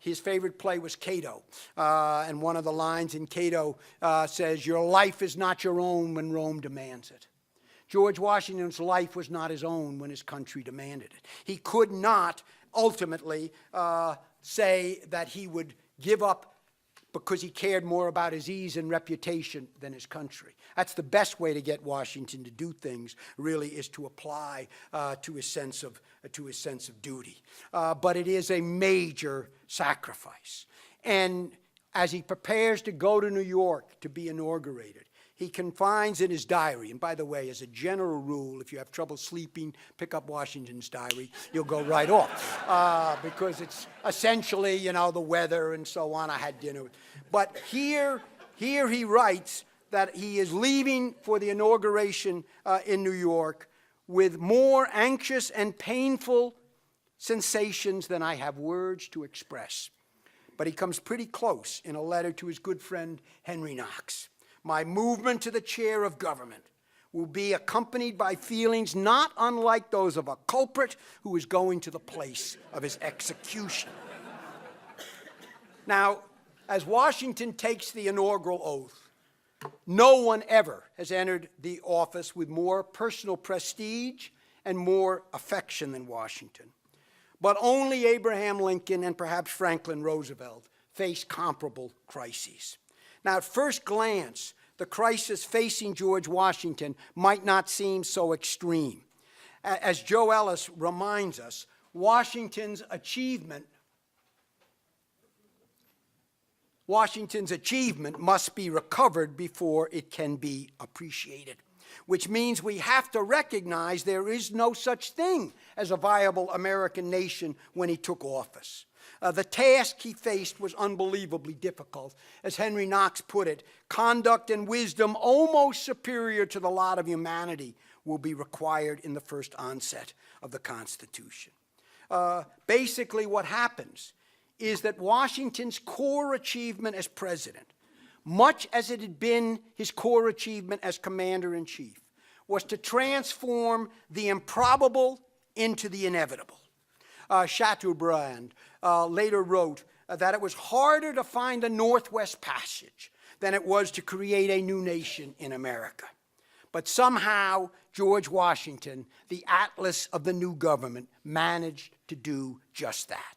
his favorite play was Cato. And one of the lines in Cato says, "Your life is not your own when Rome demands it." George Washington's life was not his own when his country demanded it. He could not ultimately say that he would give up because he cared more about his ease and reputation than his country. That's the best way to get Washington to do things, really, is to apply to his sense of duty. But it is a major sacrifice. And as he prepares to go to New York to be inaugurated, he confines in his diary, and by the way, as a general rule, if you have trouble sleeping, pick up Washington's diary, you'll go right off, because it's essentially, you know, the weather and so on. I had dinner. But here he writes that he is leaving for the inauguration in New York with more anxious and painful sensations than I have words to express. But he comes pretty close in a letter to his good friend Henry Knox. "My movement to the chair of government will be accompanied by feelings not unlike those of a culprit who is going to the place of his execution." Now, as Washington takes the inaugural oath, no one ever has entered the office with more personal prestige and more affection than Washington. But only Abraham Lincoln and perhaps Franklin Roosevelt faced comparable crises. Now, at first glance, the crisis facing George Washington might not seem so extreme. As Joe Ellis reminds us, Washington's achievement must be recovered before it can be appreciated, which means we have to recognize there is no such thing as a viable American nation when he took office. The task he faced was unbelievably difficult. As Henry Knox put it, conduct and wisdom almost superior to the lot of humanity will be required in the first onset of the Constitution. Basically, what happens is that Washington's core achievement as president, much as it had been his core achievement as commander-in-chief, was to transform the improbable into the inevitable. Chateaubriand later wrote that it was harder to find a Northwest Passage than it was to create a new nation in America. But somehow, George Washington, the atlas of the new government, managed to do just that.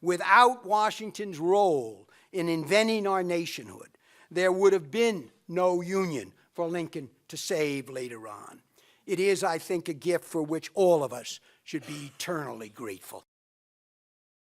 Without Washington's role in inventing our nationhood, there would have been no Union for Lincoln to save later on. It is, I think, a gift for which all of us should be eternally grateful.